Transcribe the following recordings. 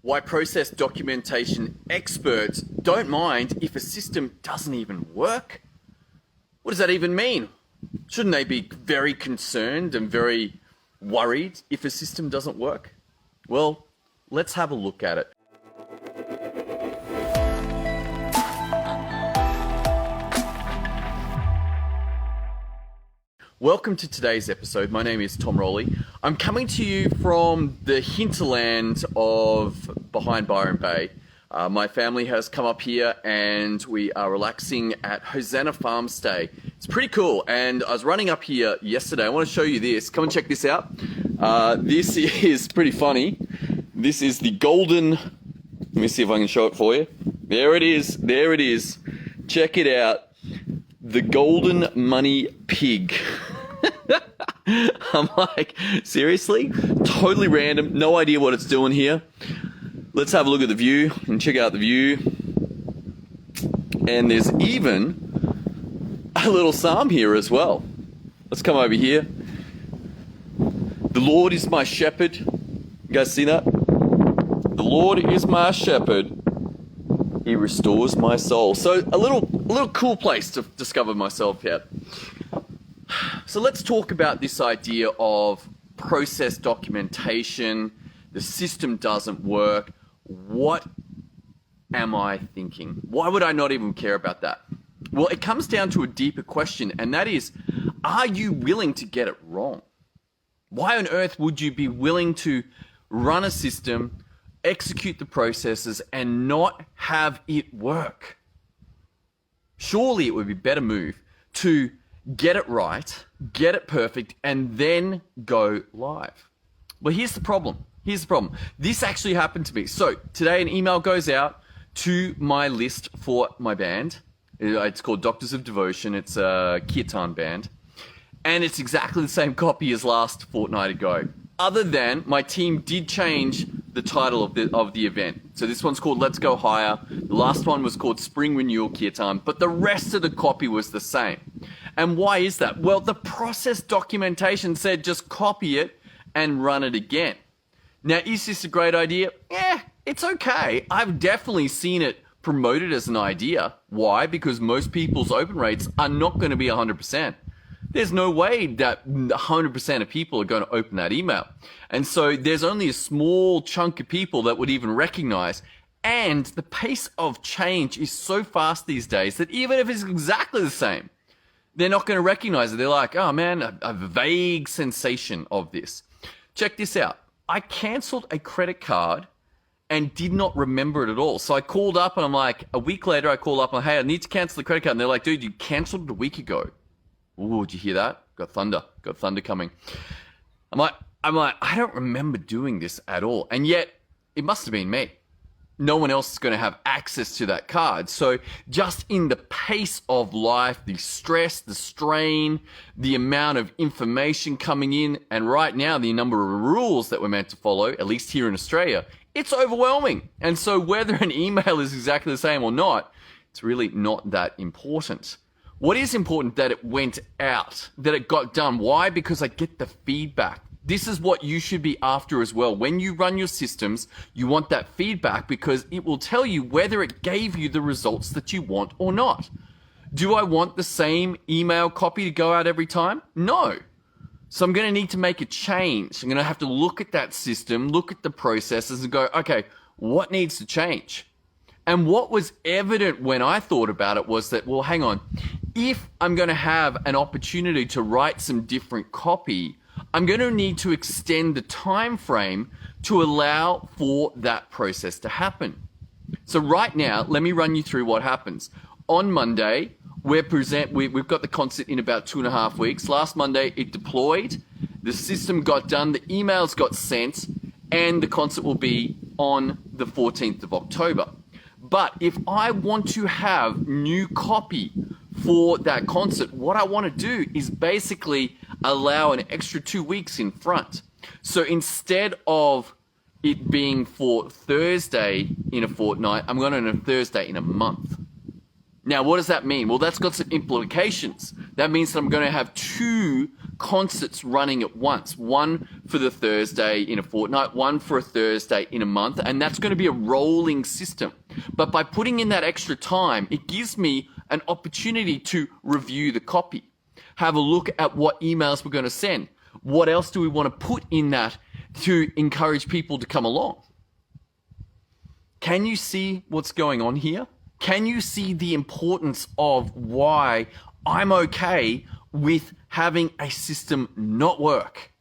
why process documentation experts don't mind if a system doesn't even work. What does that even mean? Shouldn't they be very concerned and very worried if a system doesn't work? Well, let's have a look at it. Welcome to today's episode. My name is Tom Rowley. I'm coming to you from the hinterland of behind Byron Bay. My family has come up here and we are relaxing at Hosanna Farm Stay. It's pretty cool, and I was running up here yesterday. I want to show you this. Come and check this out. This is pretty funny. This is the golden... Let me see if I can show it for you. There it is. There it is. Check it out. The golden money pig. I'm like, seriously? Totally random. No idea what it's doing here. Let's have a look at the view and check out the view. And there's even a little psalm here as well. Let's come over here. The Lord is my shepherd. You guys see that? The Lord is my shepherd. He restores my soul. So a little cool place to discover myself here. So let's talk about this idea of process documentation. The system doesn't work. What am I thinking? Why would I not even care about that? Well, it comes down to a deeper question, and that is, are you willing to get it wrong? Why on earth would you be willing to run a system, execute the processes, and not have it work? Surely it would be a better move to get it right, get it perfect, and then go live. Well, here's the problem. This actually happened to me. So today an email goes out to my list for my band. It's called Doctors of Devotion. It's a kirtan band. And it's exactly the same copy as last fortnight ago. Other than my team did change the title of the event. So this one's called Let's Go Higher. The last one was called Spring Renewal Kirtan, but the rest of the copy was the same. And why is that? Well, the process documentation said just copy it and run it again. Now, is this a great idea? Yeah, it's okay. I've definitely seen it promoted as an idea. Why? Because most people's open rates are not going to be 100%. There's no way that 100% of people are going to open that email. And so there's only a small chunk of people that would even recognize. And the pace of change is so fast these days that even if it's exactly the same, they're not going to recognize it. They're like, oh man, a vague sensation of this. Check this out. I canceled a credit card and did not remember it at all. So I called up and I'm like, a week later, I called up and hey, I need to cancel the credit card. And they're like, dude, you canceled it a week ago. Ooh, did you hear that? Got thunder coming. I'm like, I don't remember doing this at all. And yet it must have been me. No one else is going to have access to that card. So just in the pace of life, the stress, the strain, the amount of information coming in, and right now the number of rules that we're meant to follow, at least here in Australia, it's overwhelming. And so whether an email is exactly the same or not, it's really not that important. What is important that it went out, that it got done. Why? Because I get the feedback. This is what you should be after as well. When you run your systems, you want that feedback because it will tell you whether it gave you the results that you want or not. Do I want the same email copy to go out every time? No. So I'm going to need to make a change. I'm going to have to look at that system, look at the processes and go, okay, what needs to change? And what was evident when I thought about it was that, well, hang on. If I'm going to have an opportunity to write some different copy, I'm going to need to extend the time frame to allow for that process to happen. So right now, let me run you through what happens. On Monday, we've got the concert in about 2.5 weeks. Last Monday, it deployed. The system got done. The emails got sent. And the concert will be on the 14th of October. But if I want to have new copy for that concert, what I want to do is basically allow an extra 2 weeks in front. So instead of it being for Thursday in a fortnight, I'm going on a Thursday in a month. Now, what does that mean? Well, that's got some implications. That means that I'm going to have 2 concerts running at once. One for the Thursday in a fortnight, one for a Thursday in a month, and that's going to be a rolling system. But by putting in that extra time, it gives me an opportunity to review the copy, have a look at what emails we're going to send. What else do we want to put in that to encourage people to come along? Can you see what's going on here? Can you see the importance of why I'm okay with having a system not work?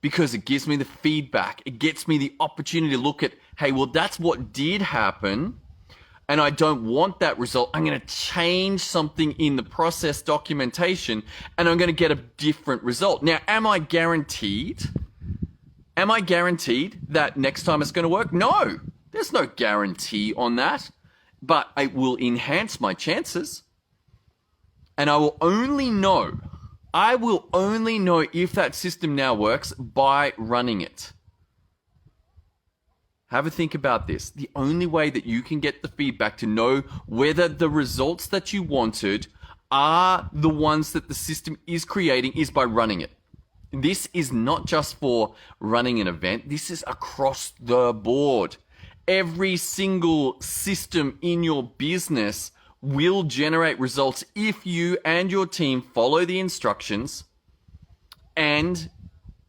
Because it gives me the feedback. It gets me the opportunity to look at, hey, well, that's what did happen, and I don't want that result. I'm going to change something in the process documentation, and I'm going to get a different result. Now, am I guaranteed? Am I guaranteed that next time it's going to work? No, there's no guarantee on that, but it will enhance my chances. And I will only know if that system now works by running it. Have a think about this. The only way that you can get the feedback to know whether the results that you wanted are the ones that the system is creating is by running it. This is not just for running an event. This is across the board. Every single system in your business will generate results if you and your team follow the instructions, and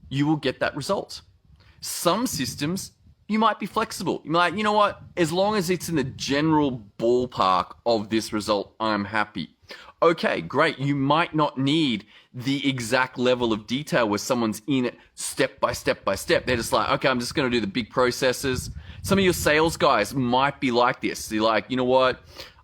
you will get that result. Some systems, you might be flexible. You might, you know what, as long as it's in the general ballpark of this result, I'm happy. Okay, great. You might not need the exact level of detail where someone's in it step by step by step. They're just like, okay, I'm just going to do the big processes. Some of your sales guys might be like this. They're like, you know what,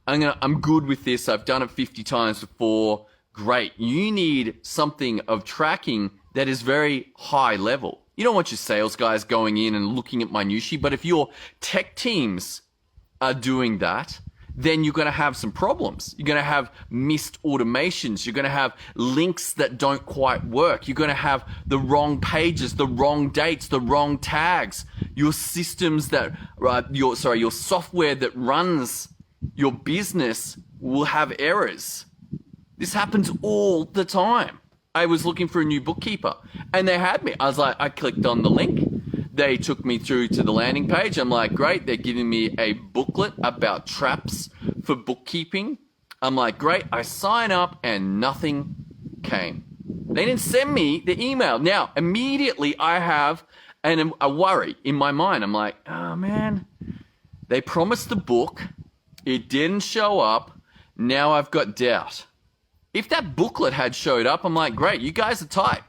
I'm good with this. I've done it 50 times before. Great. You need something of tracking that is very high level. You don't want your sales guys going in and looking at minutiae, but if your tech teams are doing that, then you're going to have some problems. You're going to have missed automations. You're going to have links that don't quite work. You're going to have the wrong pages, the wrong dates, the wrong tags. Your systems that, your software that runs your business will have errors. This happens all the time. I was looking for a new bookkeeper and they had me. I clicked on the link. They took me through to the landing page. I'm like, great. They're giving me a booklet about traps for bookkeeping. I'm like, great. I sign up and nothing came. They didn't send me the email. Now, immediately I have a worry in my mind. I'm like, oh man, they promised the book. It didn't show up. Now I've got doubt. If that booklet had showed up, I'm like, great, you guys are tight.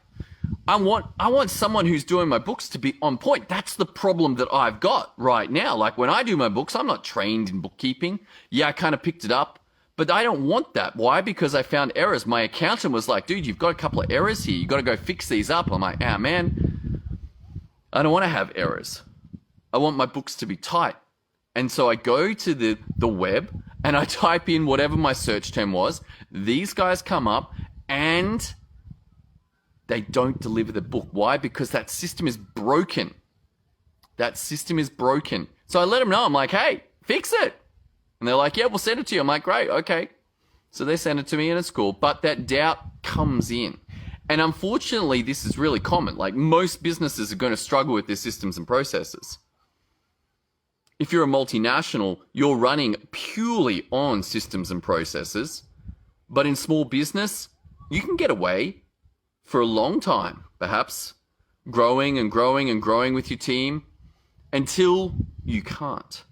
I want someone who's doing my books to be on point. That's the problem that I've got right now. Like when I do my books, I'm not trained in bookkeeping. Yeah, I kind of picked it up, but I don't want that. Why? Because I found errors. My accountant was like, dude, you've got a couple of errors here. You got to go fix these up. I'm like, ah, man, I don't want to have errors. I want my books to be tight. And so I go to the web and I type in whatever my search term was. These guys come up and they don't deliver the book. Why? Because that system is broken. That system is broken. So I let them know. I'm like, hey, fix it. And they're like, yeah, we'll send it to you. I'm like, great, okay. So they send it to me and it's cool. But that doubt comes in. And unfortunately, this is really common. Like most businesses are going to struggle with their systems and processes. If you're a multinational, you're running purely on systems and processes. But in small business, you can get away for a long time, perhaps growing and growing and growing with your team until you can't.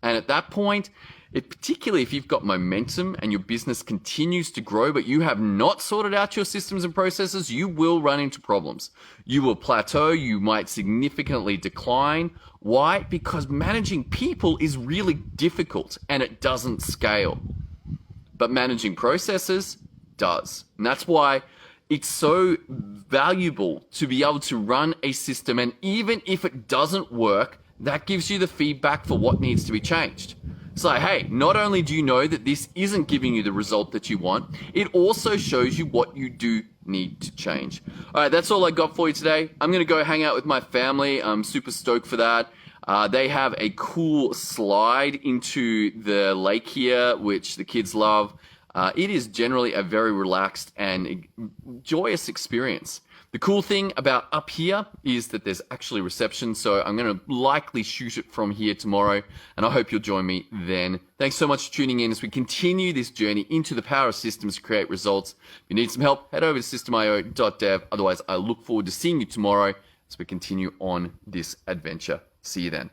And at that point, particularly if you've got momentum and your business continues to grow, but you have not sorted out your systems and processes, you will run into problems. You will plateau. You might significantly decline. Why? Because managing people is really difficult and it doesn't scale. But managing processes does. And that's why it's so valuable to be able to run a system. And even if it doesn't work, that gives you the feedback for what needs to be changed. It's like, hey, not only do you know that this isn't giving you the result that you want, it also shows you what you do need to change. All right, that's all I got for you today. I'm going to go hang out with my family. I'm super stoked for that. They have a cool slide into the lake here, which the kids love. It is generally a very relaxed and joyous experience. The cool thing about up here is that there's actually reception, so I'm going to likely shoot it from here tomorrow, and I hope you'll join me then. Thanks so much for tuning in as we continue this journey into the power of systems to create results. If you need some help, head over to systemio.dev. Otherwise, I look forward to seeing you tomorrow as we continue on this adventure. See you then.